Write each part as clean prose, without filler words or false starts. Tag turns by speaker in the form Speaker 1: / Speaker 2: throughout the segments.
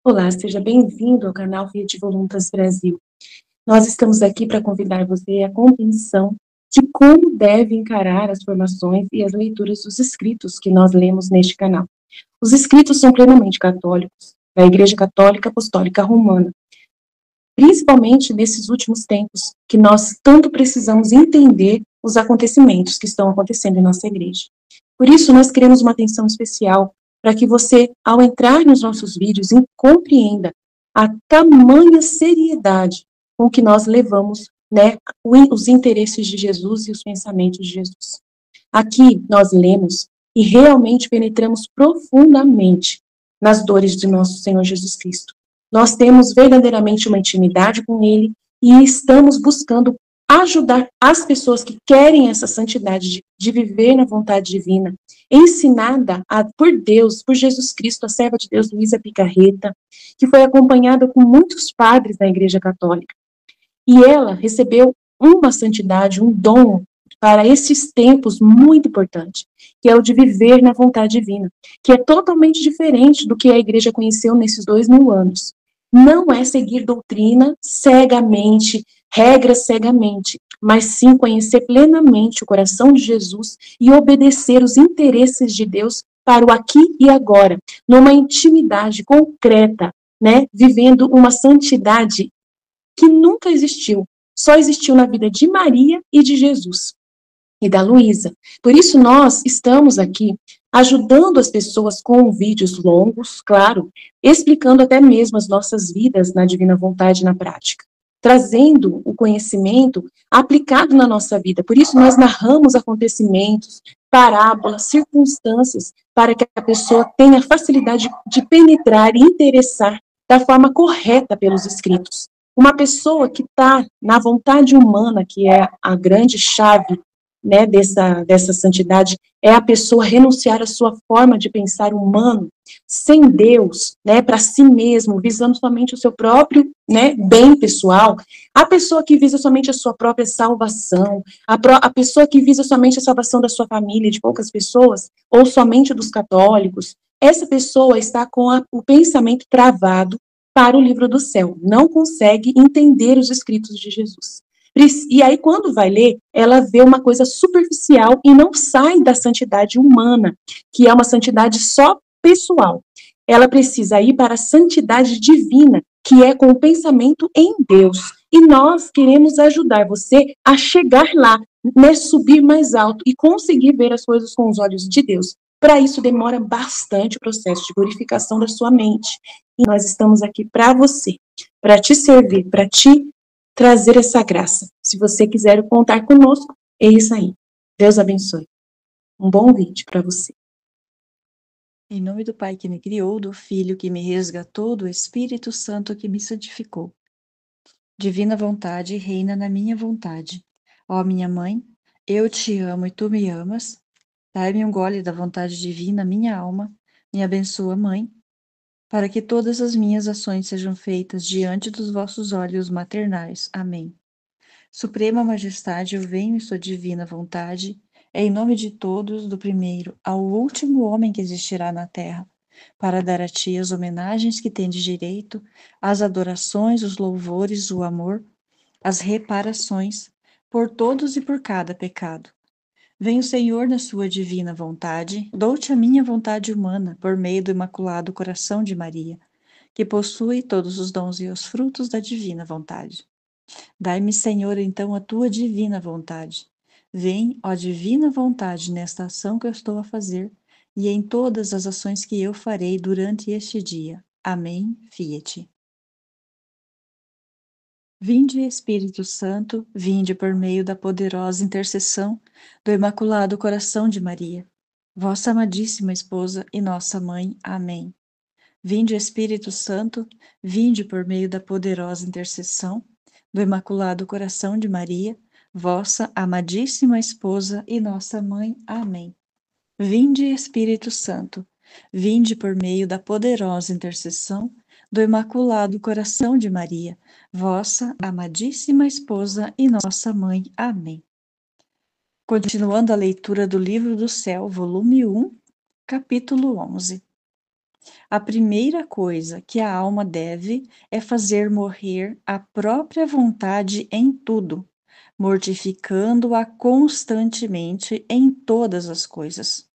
Speaker 1: Olá, seja bem-vindo ao canal Fiat Voluntas Brasil. Nós estamos aqui para convidar você à compreensão de como deve encarar as formações e as leituras dos escritos que nós lemos neste canal. Os escritos são plenamente católicos, da Igreja Católica Apostólica Romana, principalmente nesses últimos tempos, que nós tanto precisamos entender os acontecimentos que estão acontecendo em nossa igreja. Por isso, nós queremos uma atenção especial para que você, ao entrar nos nossos vídeos, compreenda a tamanha seriedade com que nós levamos, né, os interesses de Jesus e os pensamentos de Jesus. Aqui nós lemos e realmente penetramos profundamente nas dores de nosso Senhor Jesus Cristo. Nós temos verdadeiramente uma intimidade com Ele e estamos buscando ajudar as pessoas que querem essa santidade de viver na vontade divina, ensinada por Deus, por Jesus Cristo, a serva de Deus, Luísa Picarreta, que foi acompanhada com muitos padres da Igreja Católica. E ela recebeu uma santidade, um dom para esses tempos muito importante, que é o de viver na vontade divina, que é totalmente diferente do que a igreja conheceu nesses 2000 anos. Não é seguir doutrina cegamente, regras cegamente, mas sim conhecer plenamente o coração de Jesus e obedecer os interesses de Deus para o aqui e agora, numa intimidade concreta, né, vivendo uma santidade que nunca existiu, só existiu na vida de Maria e de Jesus e da Luísa. Por isso nós estamos aqui ajudando as pessoas com vídeos longos, claro, explicando até mesmo as nossas vidas na divina vontade na prática, trazendo o conhecimento aplicado na nossa vida. Por isso nós narramos acontecimentos, parábolas, circunstâncias, para que a pessoa tenha facilidade de penetrar e interessar da forma correta pelos escritos. Uma pessoa que está na vontade humana, que é a grande chave, né, dessa santidade, é a pessoa renunciar à sua forma de pensar humano, sem Deus, né, para si mesmo, visando somente o seu próprio, né, bem pessoal. A pessoa que visa somente a sua própria salvação, a pessoa que visa somente a salvação da sua família, de poucas pessoas, ou somente dos católicos, essa pessoa está com o pensamento travado para o livro do céu, não consegue entender os escritos de Jesus. E aí, quando vai ler, ela vê uma coisa superficial e não sai da santidade humana, que é uma santidade só pessoal. Ela precisa ir para a santidade divina, que é com o pensamento em Deus. E nós queremos ajudar você a chegar lá, né, subir mais alto e conseguir ver as coisas com os olhos de Deus. Para isso, demora bastante o processo de purificação da sua mente. E nós estamos aqui para você, para te servir, para te trazer essa graça. Se você quiser contar conosco, é isso aí. Deus abençoe. Um bom vídeo para você.
Speaker 2: Em nome do Pai que me criou, do Filho que me resgatou, do Espírito Santo que me santificou. Divina vontade, reina na minha vontade. Ó minha mãe, eu te amo e tu me amas. Dai-me um gole da vontade divina, minha alma. Me abençoa, Mãe, para que todas as minhas ações sejam feitas diante dos vossos olhos maternais. Amém. Suprema Majestade, eu venho em sua divina vontade, em nome de todos, do primeiro ao último homem que existirá na terra, para dar a ti as homenagens que tendes direito, as adorações, os louvores, o amor, as reparações, por todos e por cada pecado. Vem o Senhor na sua divina vontade, dou-te a minha vontade humana, por meio do Imaculado Coração de Maria, que possui todos os dons e os frutos da divina vontade. Dai-me, Senhor, então a tua divina vontade. Vem, ó divina vontade, nesta ação que eu estou a fazer e em todas as ações que eu farei durante este dia. Amém. Fiat. Vinde, Espírito Santo, vinde por meio da poderosa intercessão do Imaculado Coração de Maria, vossa amadíssima esposa e nossa mãe. Amém. Vinde, Espírito Santo, vinde por meio da poderosa intercessão do Imaculado Coração de Maria, vossa amadíssima esposa e nossa mãe. Amém. Vinde, Espírito Santo, vinde por meio da poderosa intercessão do Imaculado Coração de Maria, vossa amadíssima esposa e nossa mãe. Amém. Continuando a leitura do Livro do Céu, volume 1, capítulo 11. A primeira coisa que a alma deve é fazer morrer a própria vontade em tudo, mortificando-a constantemente em todas as coisas.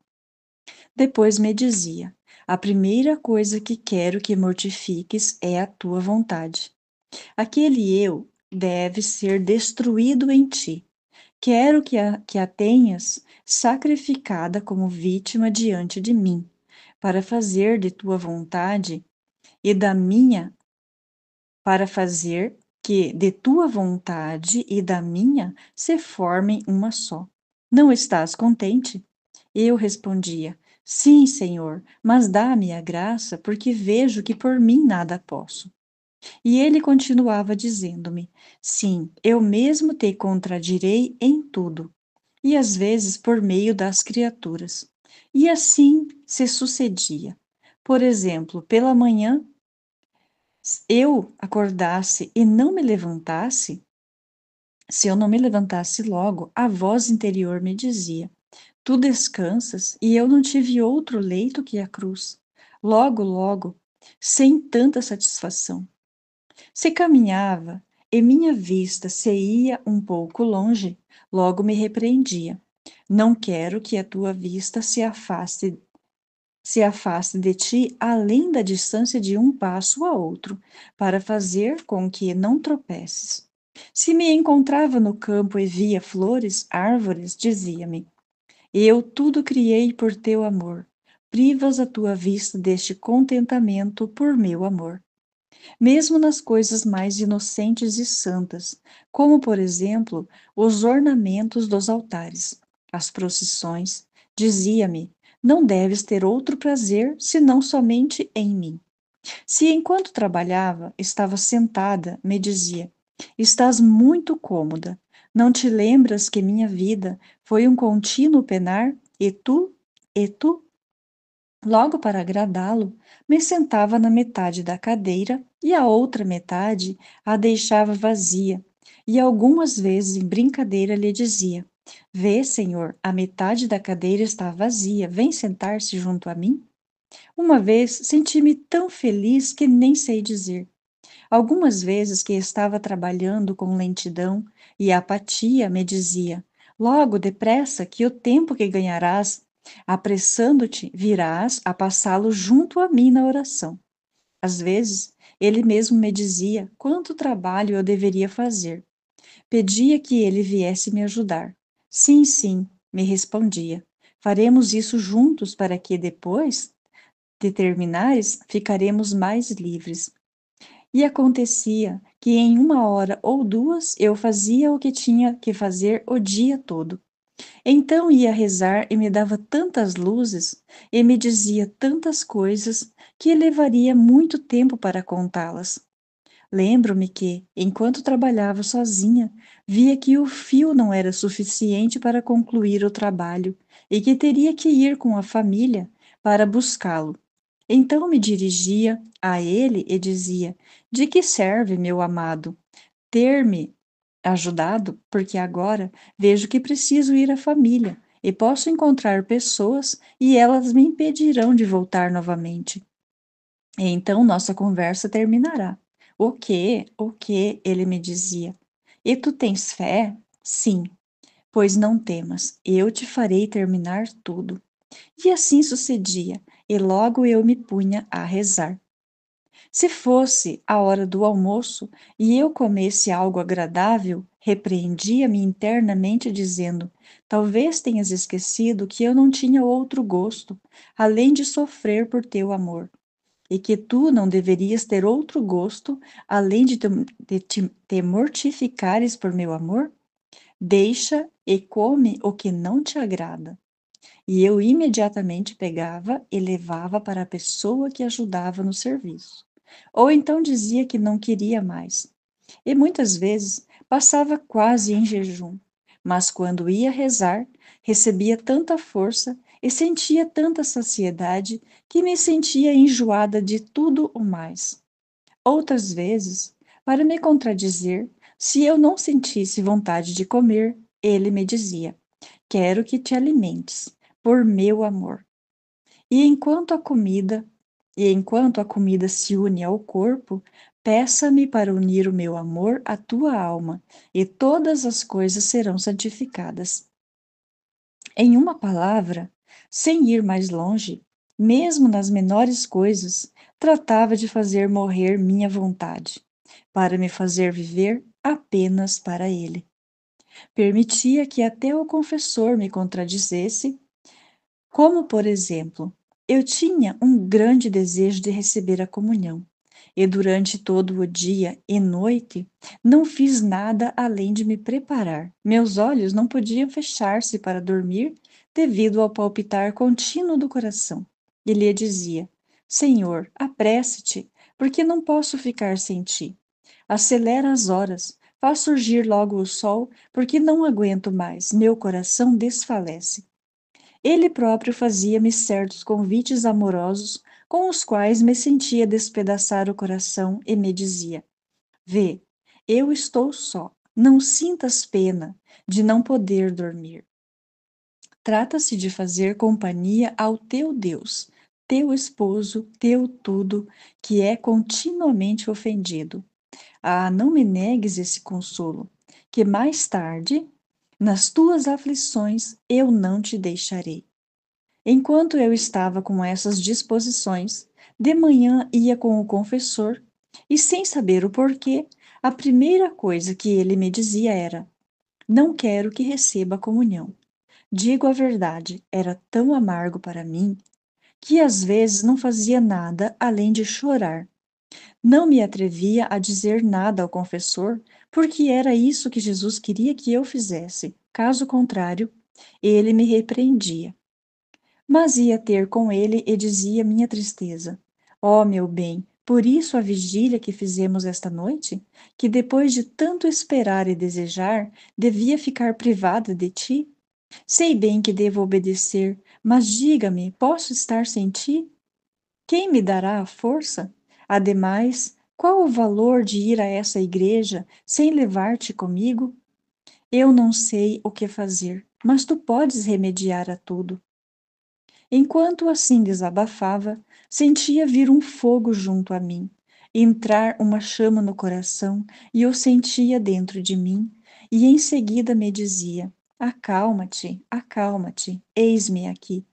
Speaker 2: Depois me dizia: a primeira coisa que quero que mortifiques é a tua vontade. Aquele eu deve ser destruído em ti. Quero que a tenhas sacrificada como vítima diante de mim, para fazer de tua vontade e da minha, para fazer que de tua vontade e da minha se formem uma só. Não estás contente? Eu respondia: sim, Senhor, mas dá-me a graça, porque vejo que por mim nada posso. E ele continuava dizendo-me: sim, eu mesmo te contradirei em tudo, e às vezes por meio das criaturas. E assim se sucedia. Por exemplo, pela manhã, eu acordasse e não me levantasse, se eu não me levantasse logo, a voz interior me dizia: tu descansas e eu não tive outro leito que a cruz. Logo, logo, sem tanta satisfação. Se caminhava e minha vista se ia um pouco longe, logo me repreendia. Não quero que a tua vista se afaste de ti além da distância de um passo a outro, para fazer com que não tropeces. Se me encontrava no campo e via flores, árvores, dizia-me: eu tudo criei por teu amor. Privas a tua vista deste contentamento por meu amor. Mesmo nas coisas mais inocentes e santas, como, por exemplo, os ornamentos dos altares, as procissões, dizia-me: não deves ter outro prazer senão somente em mim. Se enquanto trabalhava, estava sentada, me dizia: estás muito cômoda. Não te lembras que minha vida foi um contínuo penar, e tu, logo para agradá-lo, me sentava na metade da cadeira e a outra metade a deixava vazia, e algumas vezes em brincadeira lhe dizia: vê, senhor, a metade da cadeira está vazia, vem sentar-se junto a mim? Uma vez senti-me tão feliz que nem sei dizer. Algumas vezes que estava trabalhando com lentidão e apatia, me dizia: logo, depressa, que o tempo que ganharás apressando-te, virás a passá-lo junto a mim na oração. Às vezes, ele mesmo me dizia quanto trabalho eu deveria fazer. Pedia que ele viesse me ajudar. Sim, sim, me respondia. Faremos isso juntos para que depois de terminares, ficaremos mais livres. E acontecia que em uma hora ou duas eu fazia o que tinha que fazer o dia todo. Então ia rezar e me dava tantas luzes e me dizia tantas coisas que levaria muito tempo para contá-las. Lembro-me que, enquanto trabalhava sozinha, via que o fio não era suficiente para concluir o trabalho e que teria que ir com a família para buscá-lo. Então me dirigia a ele e dizia: de que serve, meu amado, ter-me ajudado? Porque agora vejo que preciso ir à família e posso encontrar pessoas e elas me impedirão de voltar novamente. E então nossa conversa terminará. O quê? O quê? Ele me dizia. E tu tens fé? Sim. Pois não temas, eu te farei terminar tudo. E assim sucedia, e logo eu me punha a rezar. Se fosse a hora do almoço e eu comesse algo agradável, repreendia-me internamente, dizendo: talvez tenhas esquecido que eu não tinha outro gosto, além de sofrer por teu amor, e que tu não deverias ter outro gosto, além de te mortificares por meu amor? Deixa e come o que não te agrada. E eu imediatamente pegava e levava para a pessoa que ajudava no serviço. Ou então dizia que não queria mais. E muitas vezes passava quase em jejum. Mas quando ia rezar, recebia tanta força e sentia tanta saciedade que me sentia enjoada de tudo o mais. Outras vezes, para me contradizer, se eu não sentisse vontade de comer, ele me dizia: quero que te alimentes, por meu amor. E enquanto a comida E enquanto a comida se une ao corpo, peça-me para unir o meu amor à tua alma, e todas as coisas serão santificadas. Em uma palavra, sem ir mais longe, mesmo nas menores coisas, tratava de fazer morrer minha vontade, para me fazer viver apenas para ele. Permitia que até o confessor me contradizesse, como, por exemplo, eu tinha um grande desejo de receber a comunhão, e durante todo o dia e noite não fiz nada além de me preparar. Meus olhos não podiam fechar-se para dormir devido ao palpitar contínuo do coração. E lhe dizia: Senhor, apresse-te, porque não posso ficar sem ti. Acelera as horas, faz surgir logo o sol, porque não aguento mais, meu coração desfalece. Ele próprio fazia-me certos convites amorosos, com os quais me sentia despedaçar o coração e me dizia: Vê, eu estou só, não sintas pena de não poder dormir. Trata-se de fazer companhia ao teu Deus, teu esposo, teu tudo, que é continuamente ofendido. Ah, não me negues esse consolo, que mais tarde, nas tuas aflições, eu não te deixarei. Enquanto eu estava com essas disposições, de manhã ia com o confessor, e sem saber o porquê, a primeira coisa que ele me dizia era: Não quero que receba a comunhão. Digo a verdade, era tão amargo para mim que às vezes não fazia nada além de chorar. Não me atrevia a dizer nada ao confessor, porque era isso que Jesus queria que eu fizesse. Caso contrário, ele me repreendia. Mas ia ter com ele e dizia minha tristeza: Ó meu bem, por isso a vigília que fizemos esta noite, que depois de tanto esperar e desejar, devia ficar privada de ti? Sei bem que devo obedecer, mas diga-me, posso estar sem ti? Quem me dará a força? Ademais, qual o valor de ir a essa igreja sem levar-te comigo? Eu não sei o que fazer, mas tu podes remediar a tudo. Enquanto assim desabafava, sentia vir um fogo junto a mim, entrar uma chama no coração, e eu sentia dentro de mim, e em seguida me dizia: Acalma-te, acalma-te, eis-me aqui.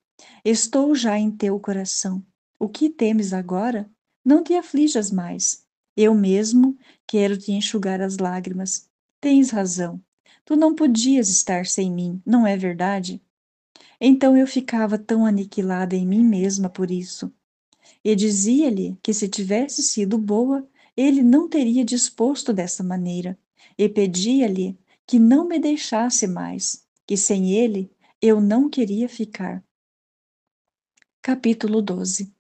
Speaker 2: Estou já em teu coração. O que temes agora? Não te aflijas mais. Eu mesmo quero te enxugar as lágrimas. Tens razão. Tu não podias estar sem mim, não é verdade? Então eu ficava tão aniquilada em mim mesma por isso. E dizia-lhe que se tivesse sido boa, ele não teria disposto dessa maneira. E pedia-lhe que não me deixasse mais, que sem ele eu não queria ficar. Capítulo 12.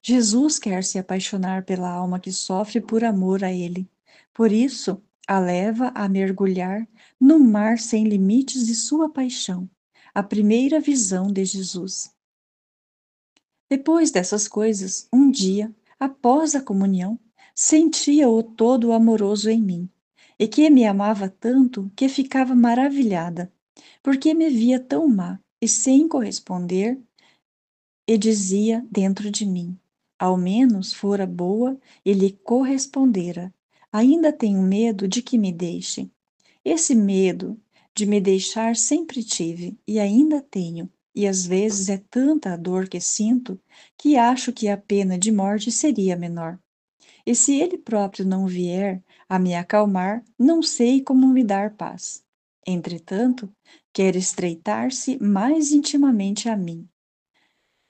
Speaker 2: Jesus quer se apaixonar pela alma que sofre por amor a ele. Por isso, a leva a mergulhar no mar sem limites de sua paixão, a primeira visão de Jesus. Depois dessas coisas, um dia, após a comunhão, sentia-o todo amoroso em mim, e que me amava tanto que ficava maravilhada, porque me via tão má e sem corresponder, e dizia dentro de mim: ao menos fora boa e lhe correspondera. Ainda tenho medo de que me deixe. Esse medo de me deixar sempre tive e ainda tenho, e às vezes é tanta a dor que sinto que acho que a pena de morte seria menor. E se ele próprio não vier a me acalmar, não sei como me dar paz. Entretanto, quer estreitar-se mais intimamente a mim.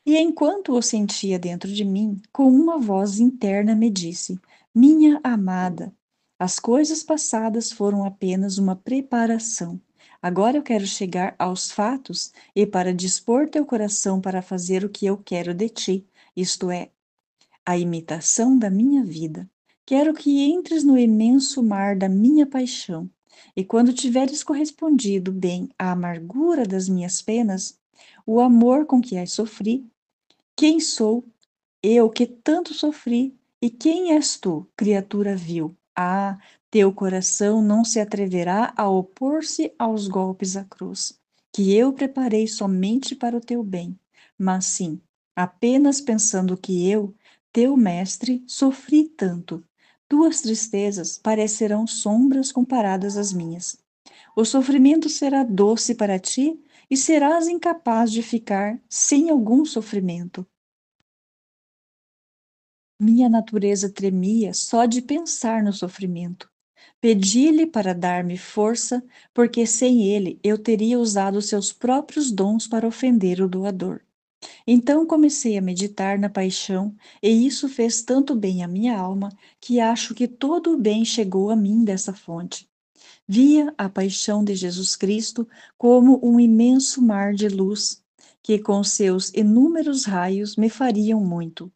Speaker 2: E enquanto o sentia dentro de mim, com uma voz interna me disse: Minha amada, as coisas passadas foram apenas uma preparação. Agora eu quero chegar aos fatos e para dispor teu coração para fazer o que eu quero de ti, isto é, a imitação da minha vida. Quero que entres no imenso mar da minha paixão, e quando tiveres correspondido bem à amargura das minhas penas, o amor com que as sofri, quem sou eu que tanto sofri? E quem és tu, criatura vil? Ah, teu coração não se atreverá a opor-se aos golpes à cruz, que eu preparei somente para o teu bem, mas sim, apenas pensando que eu, teu mestre, sofri tanto. Tuas tristezas parecerão sombras comparadas às minhas. O sofrimento será doce para ti e serás incapaz de ficar sem algum sofrimento. Minha natureza tremia só de pensar no sofrimento. Pedi-lhe para dar-me força, porque sem ele eu teria usado seus próprios dons para ofender o doador. Então comecei a meditar na paixão, e isso fez tanto bem à minha alma, que acho que todo o bem chegou a mim dessa fonte. Via a paixão de Jesus Cristo como um imenso mar de luz, que com seus inúmeros raios me feriam muito,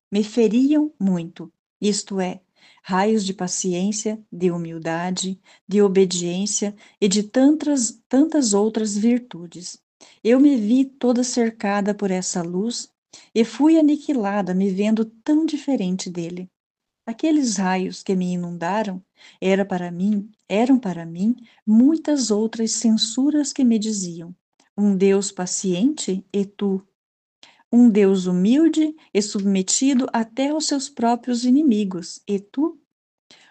Speaker 2: isto é, raios de paciência, de humildade, de obediência e de tantas outras virtudes. Eu me vi toda cercada por essa luz e fui aniquilada me vendo tão diferente dele. Aqueles raios que me inundaram eram para mim muitas outras censuras que me diziam: um Deus paciente e tu, um Deus humilde e submetido até aos seus próprios inimigos, e tu,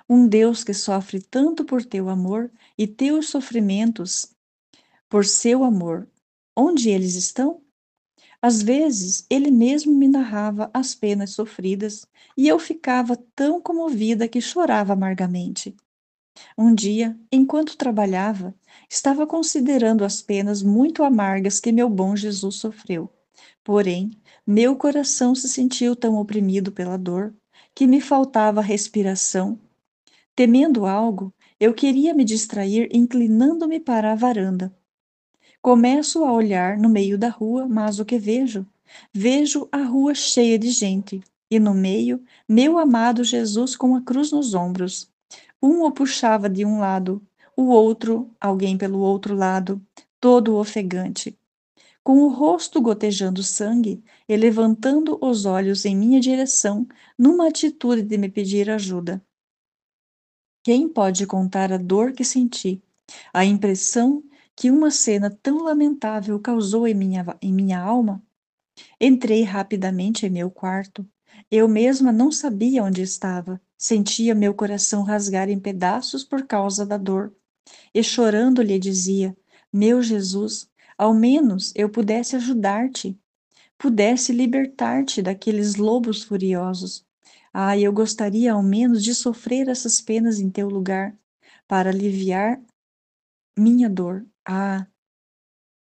Speaker 2: um Deus que sofre tanto por teu amor e teus sofrimentos por seu amor. Onde eles estão? Às vezes, ele mesmo me narrava as penas sofridas e eu ficava tão comovida que chorava amargamente. Um dia, enquanto trabalhava, estava considerando as penas muito amargas que meu bom Jesus sofreu. Porém, meu coração se sentiu tão oprimido pela dor que me faltava respiração. Temendo algo, eu queria me distrair inclinando-me para a varanda. Começo a olhar no meio da rua, mas o que vejo? Vejo a rua cheia de gente, e no meio, meu amado Jesus com a cruz nos ombros. Um o puxava de um lado, o outro, alguém pelo outro lado, todo ofegante. Com o rosto gotejando sangue e levantando os olhos em minha direção, numa atitude de me pedir ajuda. Quem pode contar a dor que senti, a impressão que uma cena tão lamentável causou em minha alma? Entrei rapidamente em meu quarto. Eu mesma não sabia onde estava. Sentia meu coração rasgar em pedaços por causa da dor. E chorando lhe dizia: Meu Jesus, ao menos eu pudesse ajudar-te, pudesse libertar-te daqueles lobos furiosos. Ah, eu gostaria ao menos de sofrer essas penas em teu lugar, para aliviar minha dor. Ah,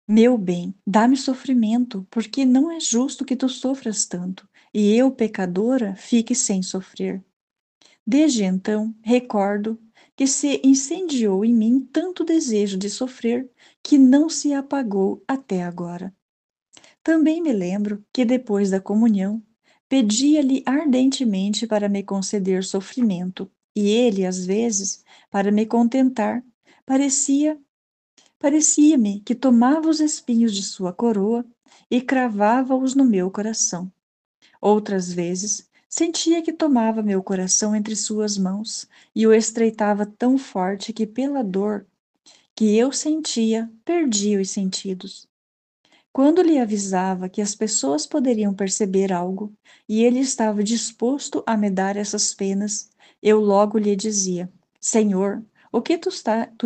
Speaker 2: meu bem, dá-me sofrimento, porque não é justo que tu sofras tanto, e eu, pecadora, fique sem sofrer. Desde então, recordo que se incendiou em mim tanto desejo de sofrer que não se apagou até agora. Também me lembro que depois da comunhão, pedia-lhe ardentemente para me conceder sofrimento, e ele, às vezes, para me contentar, parecia-me que tomava os espinhos de sua coroa e cravava-os no meu coração. Outras vezes, sentia que tomava meu coração entre suas mãos e o estreitava tão forte que, pela dor que eu sentia, perdia os sentidos. Quando lhe avisava que as pessoas poderiam perceber algo e ele estava disposto a me dar essas penas, eu logo lhe dizia: Senhor, o que tu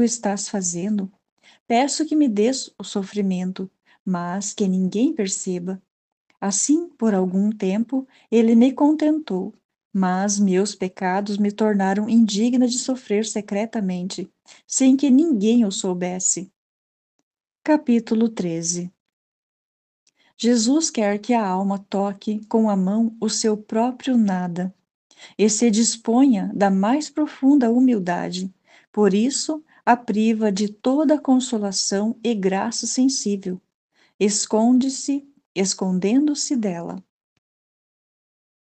Speaker 2: estás fazendo? Peço que me des o sofrimento, mas que ninguém perceba. Assim, por algum tempo, ele me contentou, mas meus pecados me tornaram indigna de sofrer secretamente, sem que ninguém o soubesse. Capítulo 13. Jesus quer que a alma toque com a mão o seu próprio nada e se disponha da mais profunda humildade. Por isso, a priva de toda consolação e graça sensível. Escondendo-se dela.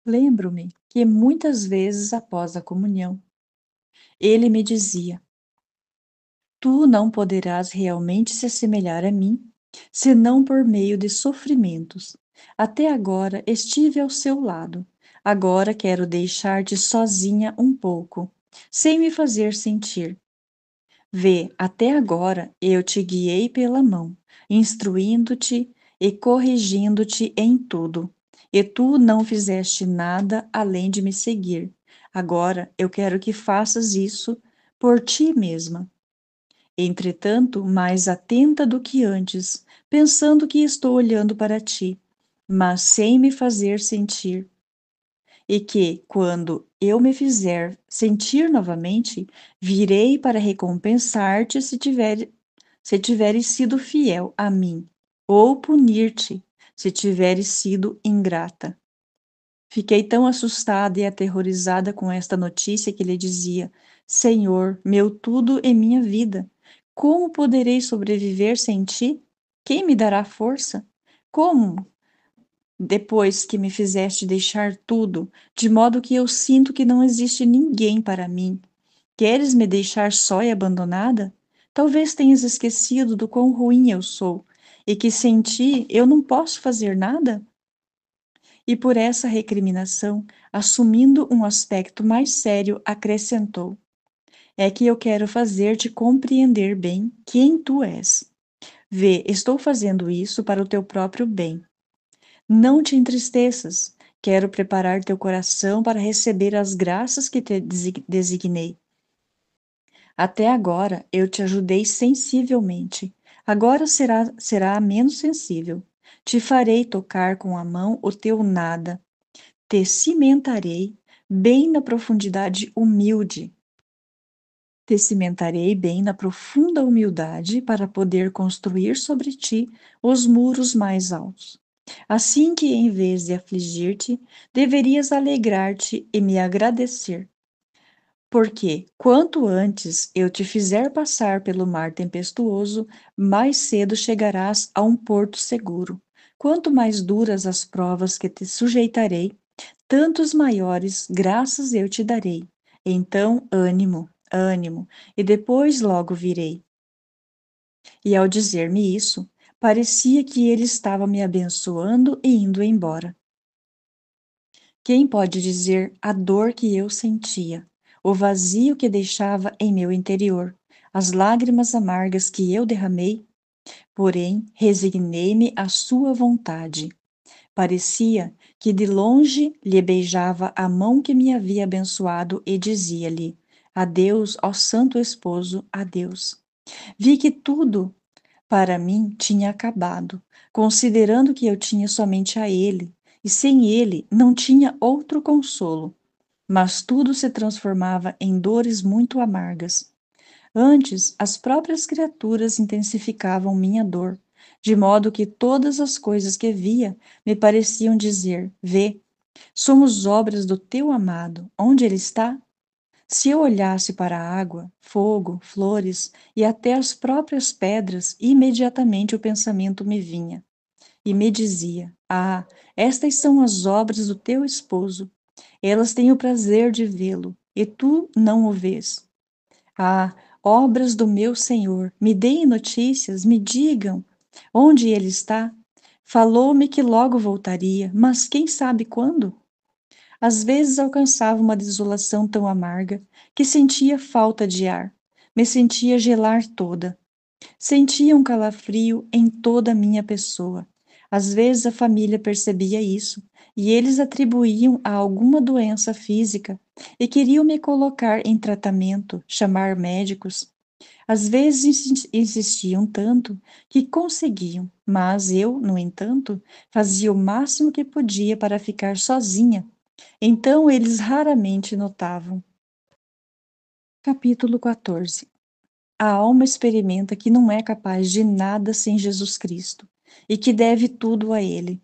Speaker 2: Lembro-me que muitas vezes após a comunhão, ele me dizia: Tu não poderás realmente se assemelhar a mim, senão por meio de sofrimentos. Até agora estive ao seu lado. Agora quero deixar-te sozinha um pouco, sem me fazer sentir. Vê, até agora eu te guiei pela mão, instruindo-te e corrigindo-te em tudo. e tu não fizeste nada além de me seguir. Agora eu quero que faças isso por ti mesma. Entretanto, mais atenta do que antes, pensando que estou olhando para ti, mas sem me fazer sentir, e que, quando eu me fizer sentir novamente, virei para recompensar-te se tiveres sido fiel a mim, ou punir-te se tiveres sido ingrata. Fiquei tão assustada e aterrorizada com esta notícia que lhe dizia: Senhor, meu tudo e minha vida, como poderei sobreviver sem ti? Quem me dará força? Como, depois que me fizeste deixar tudo, de modo que eu sinto que não existe ninguém para mim, queres me deixar só e abandonada? Talvez tenhas esquecido do quão ruim eu sou, e que sem ti eu não posso fazer nada? E por essa recriminação, assumindo um aspecto mais sério, acrescentou: É que eu quero fazer-te compreender bem quem tu és. Vê, estou fazendo isso para o teu próprio bem. Não te entristeças. Quero preparar teu coração para receber as graças que te designei. Até agora eu te ajudei sensivelmente. Agora será menos sensível. Te farei tocar com a mão o teu nada. Te cimentarei bem na profundidade humilde. Te cimentarei bem na profunda humildade para poder construir sobre ti os muros mais altos. Assim que, em vez de afligir-te, deverias alegrar-te e me agradecer. Porque, quanto antes eu te fizer passar pelo mar tempestuoso, mais cedo chegarás a um porto seguro. Quanto mais duras as provas que te sujeitarei, tantos maiores graças eu te darei. Então, ânimo, ânimo, e depois logo virei. E ao dizer-me isso, parecia que ele estava me abençoando e indo embora. Quem pode dizer a dor que eu sentia, o vazio que deixava em meu interior, as lágrimas amargas que eu derramei? Porém, resignei-me à sua vontade. Parecia que de longe lhe beijava a mão que me havia abençoado e dizia-lhe: Adeus, ó santo esposo, adeus. Vi que tudo para mim tinha acabado, considerando que eu tinha somente a ele, e sem ele não tinha outro consolo. Mas tudo se transformava em dores muito amargas. Antes, as próprias criaturas intensificavam minha dor, de modo que todas as coisas que via me pareciam dizer: Vê, somos obras do teu amado. Onde ele está? Se eu olhasse para a água, fogo, flores e até as próprias pedras, imediatamente o pensamento me vinha e me dizia: Ah, estas são as obras do teu esposo. Elas têm o prazer de vê-lo, e tu não o vês. Ah, obras do meu Senhor, me deem notícias, me digam onde ele está. Falou-me que logo voltaria, mas quem sabe quando? Às vezes alcançava uma desolação tão amarga que sentia falta de ar, me sentia gelar toda. Sentia um calafrio em toda a minha pessoa. Às vezes a família percebia isso, e eles atribuíam a alguma doença física e queriam me colocar em tratamento, chamar médicos. Às vezes insistiam tanto que conseguiam, mas eu, no entanto, fazia o máximo que podia para ficar sozinha. Então eles raramente notavam. Capítulo 14. A alma experimenta que não é capaz de nada sem Jesus Cristo e que deve tudo a Ele.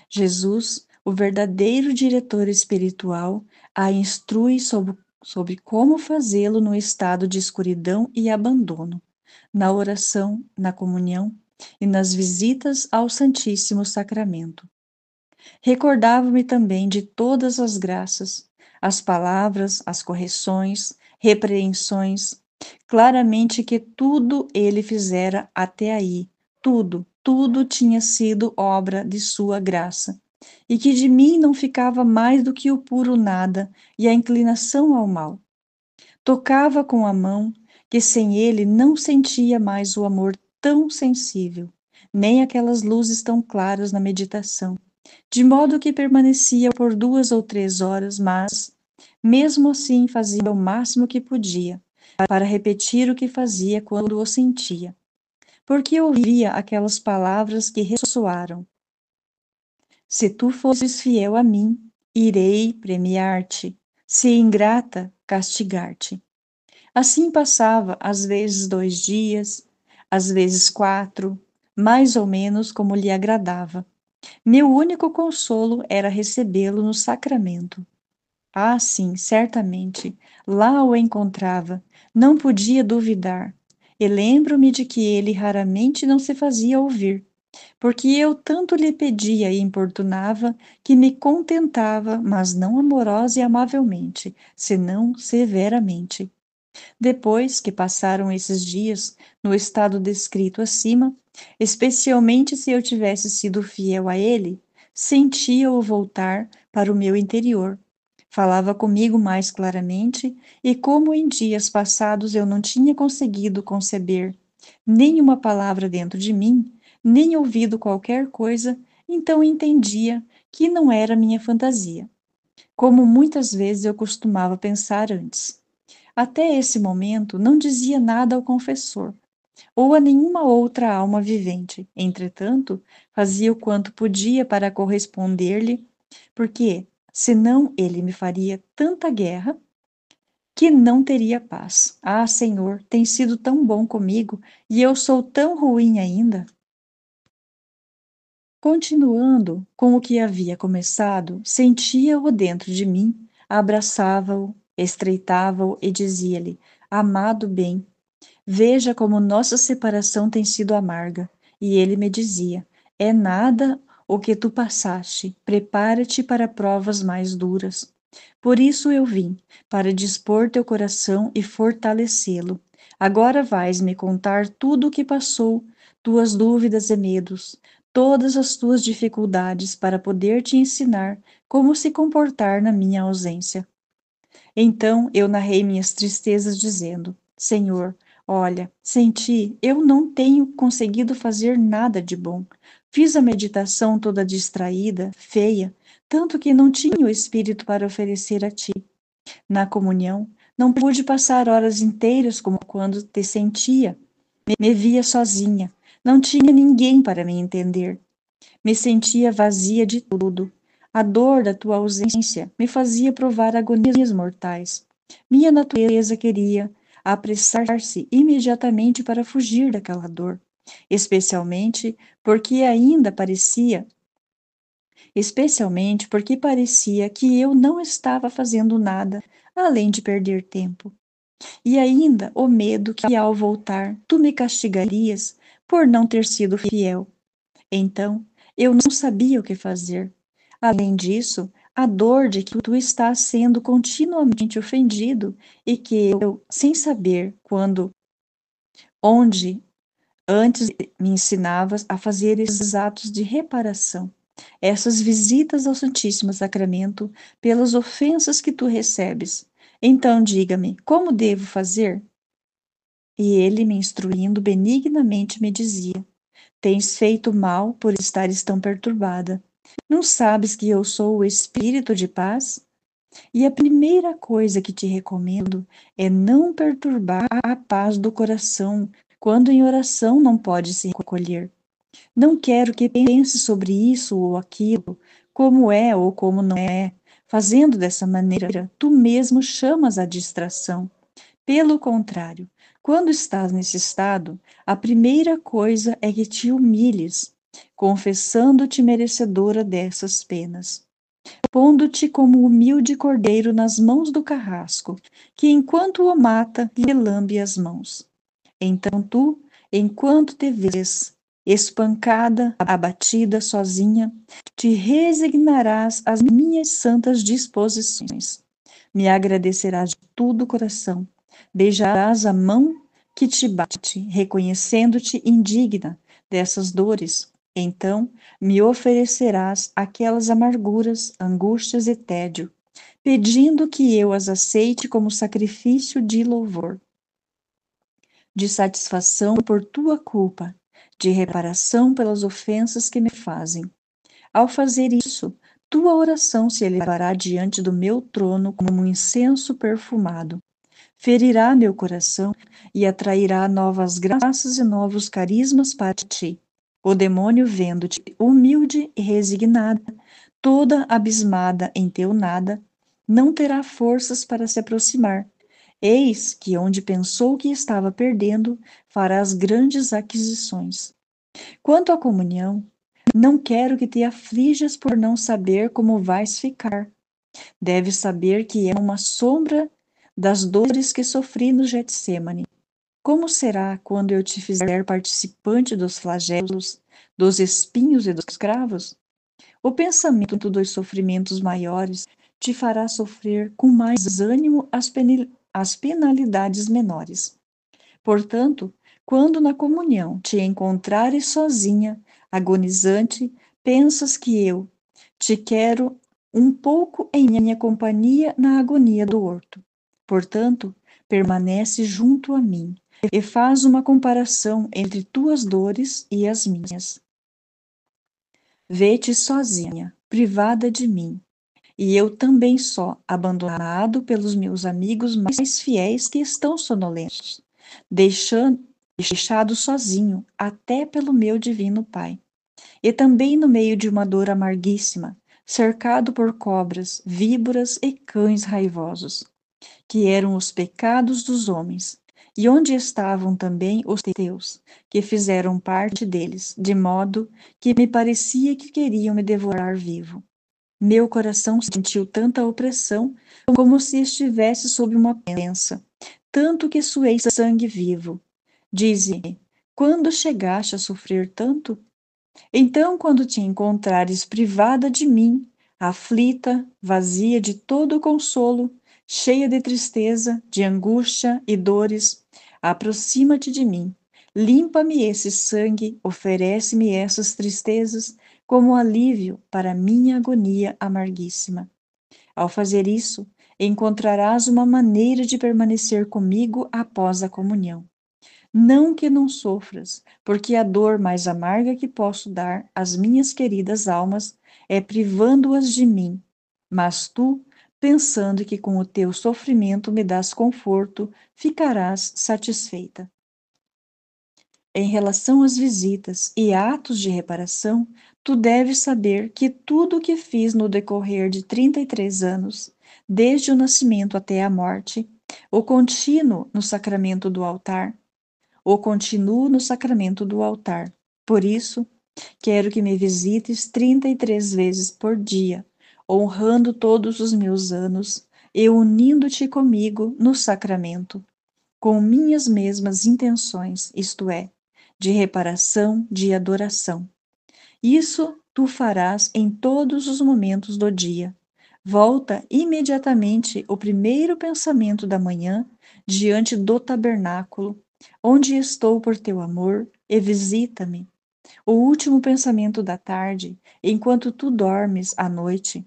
Speaker 2: Jesus, o verdadeiro diretor espiritual, a instrui sobre como fazê-lo no estado de escuridão e abandono, na oração, na comunhão e nas visitas ao Santíssimo Sacramento. Recordava-me também de todas as graças, as palavras, as correções, repreensões, claramente que tudo ele fizera até aí, tudo tinha sido obra de sua graça, e que de mim não ficava mais do que o puro nada e a inclinação ao mal. Tocava com a mão, que sem ele não sentia mais o amor tão sensível, nem aquelas luzes tão claras na meditação, de modo que permanecia por 2 ou 3 horas, mas, mesmo assim, fazia o máximo que podia, para repetir o que fazia quando o sentia, porque ouvia aquelas palavras que ressoaram: se tu fores fiel a mim, irei premiar-te, se ingrata, castigar-te. Assim passava, às vezes 2 dias, às vezes 4, mais ou menos como lhe agradava. Meu único consolo era recebê-lo no sacramento. Ah, sim, certamente, lá o encontrava, não podia duvidar. E lembro-me de que ele raramente não se fazia ouvir, porque eu tanto lhe pedia e importunava que me contentava, mas não amorosa e amavelmente, senão severamente. Depois que passaram esses dias, no estado descrito acima, especialmente se eu tivesse sido fiel a ele, sentia-o voltar para o meu interior. Falava comigo mais claramente, e como em dias passados eu não tinha conseguido conceber nem uma palavra dentro de mim, nem ouvido qualquer coisa, então entendia que não era minha fantasia, como muitas vezes eu costumava pensar antes. Até esse momento, não dizia nada ao confessor, ou a nenhuma outra alma vivente. Entretanto, fazia o quanto podia para corresponder-lhe, porque, senão ele me faria tanta guerra que não teria paz. Ah, Senhor, tem sido tão bom comigo e eu sou tão ruim ainda. Continuando com o que havia começado, sentia-o dentro de mim, abraçava-o, estreitava-o e dizia-lhe: amado bem, veja como nossa separação tem sido amarga. E ele me dizia: é nada o que tu passaste, prepara-te para provas mais duras. Por isso eu vim, para dispor teu coração e fortalecê-lo. Agora vais-me contar tudo o que passou, tuas dúvidas e medos, todas as tuas dificuldades, para poder te ensinar como se comportar na minha ausência. Então eu narrei minhas tristezas, dizendo: Senhor, olha, sem ti eu não tenho conseguido fazer nada de bom. Fiz a meditação toda distraída, feia, tanto que não tinha o espírito para oferecer a ti. Na comunhão, não pude passar horas inteiras como quando te sentia. Me via sozinha, não tinha ninguém para me entender. Me sentia vazia de tudo. A dor da tua ausência me fazia provar agonias mortais. Minha natureza queria apressar-se imediatamente para fugir daquela dor, especialmente porque ainda parecia, especialmente porque parecia que eu não estava fazendo nada além de perder tempo. E ainda o medo que ao voltar tu me castigarias por não ter sido fiel. Então, eu não sabia o que fazer. Além disso, a dor de que tu estás sendo continuamente ofendido e que eu, sem saber quando, onde, antes me ensinavas a fazer esses atos de reparação, essas visitas ao Santíssimo Sacramento pelas ofensas que tu recebes. Então, diga-me, como devo fazer? E ele, me instruindo benignamente, me dizia: tens feito mal por estares tão perturbada. Não sabes que eu sou o espírito de paz? E a primeira coisa que te recomendo é não perturbar a paz do coração quando em oração não pode se recolher. Não quero que pense sobre isso ou aquilo, como é ou como não é. Fazendo dessa maneira, tu mesmo chamas a distração. Pelo contrário, quando estás nesse estado, a primeira coisa é que te humilhes, confessando-te merecedora dessas penas, pondo-te como humilde cordeiro nas mãos do carrasco, que enquanto o mata, lhe lambe as mãos. Então tu, enquanto te vês espancada, abatida, sozinha, te resignarás às minhas santas disposições. Me agradecerás de todo o coração. Beijarás a mão que te bate, reconhecendo-te indigna dessas dores. Então me oferecerás aquelas amarguras, angústias e tédio, pedindo que eu as aceite como sacrifício de louvor, de satisfação por tua culpa, de reparação pelas ofensas que me fazem. Ao fazer isso, tua oração se elevará diante do meu trono como um incenso perfumado. Ferirá meu coração e atrairá novas graças e novos carismas para ti. O demônio, vendo-te humilde e resignada, toda abismada em teu nada, não terá forças para se aproximar. Eis que, onde pensou que estava perdendo, farás grandes aquisições. Quanto à comunhão, não quero que te aflijas por não saber como vais ficar. Deves saber que é uma sombra das dores que sofri no Getsêmani. Como será quando eu te fizer participante dos flagelos, dos espinhos e dos cravos? O pensamento dos sofrimentos maiores te fará sofrer com mais ânimo as penalidades menores. Portanto, quando na comunhão te encontrares sozinha, agonizante, pensas que eu te quero um pouco em minha companhia na agonia do horto. Portanto, permanece junto a mim e faz uma comparação entre tuas dores e as minhas. Vê-te sozinha, privada de mim, e eu também só, abandonado pelos meus amigos mais fiéis que estão sonolentos, deixado sozinho até pelo meu divino Pai. E também no meio de uma dor amarguíssima, cercado por cobras, víboras e cães raivosos, que eram os pecados dos homens, e onde estavam também os teus, que fizeram parte deles, de modo que me parecia que queriam me devorar vivo. Meu coração sentiu tanta opressão como se estivesse sob uma pensa, tanto que suei sangue vivo. Dize-me, quando chegaste a sofrer tanto? Então, quando te encontrares privada de mim, aflita, vazia de todo o consolo, cheia de tristeza, de angústia e dores, aproxima-te de mim, limpa-me esse sangue, oferece-me essas tristezas como alívio para minha agonia amarguíssima. Ao fazer isso, encontrarás uma maneira de permanecer comigo após a comunhão. Não que não sofras, porque a dor mais amarga que posso dar às minhas queridas almas é privando-as de mim. Mas tu, pensando que com o teu sofrimento me dás conforto, ficarás satisfeita. Em relação às visitas e atos de reparação, tu deves saber que tudo o que fiz no decorrer de 33 anos, desde o nascimento até a morte, o contínuo no sacramento do altar, ou continuo no sacramento do altar. Por isso, quero que me visites 33 vezes por dia, honrando todos os meus anos e unindo-te comigo no sacramento, com minhas mesmas intenções, isto é, de reparação, de adoração. Isso tu farás em todos os momentos do dia. Volta imediatamente o primeiro pensamento da manhã diante do tabernáculo, onde estou por teu amor, e visita-me. O último pensamento da tarde, enquanto tu dormes à noite,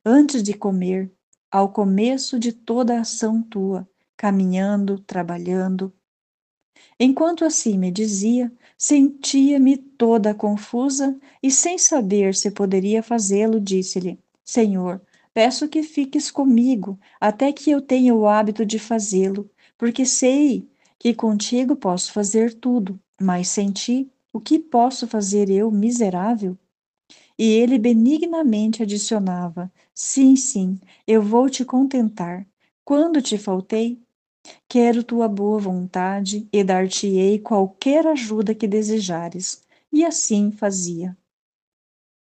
Speaker 2: antes de comer, ao começo de toda a ação tua, caminhando, trabalhando. Enquanto assim me dizia, sentia-me toda confusa e, sem saber se poderia fazê-lo, disse-lhe: Senhor, peço que fiques comigo até que eu tenha o hábito de fazê-lo, porque sei que contigo posso fazer tudo, mas sem ti, o que posso fazer eu, miserável? E ele benignamente adicionava: Sim, sim, eu vou te contentar. Quando te faltei, quero tua boa vontade e dar-te-ei qualquer ajuda que desejares. E assim fazia.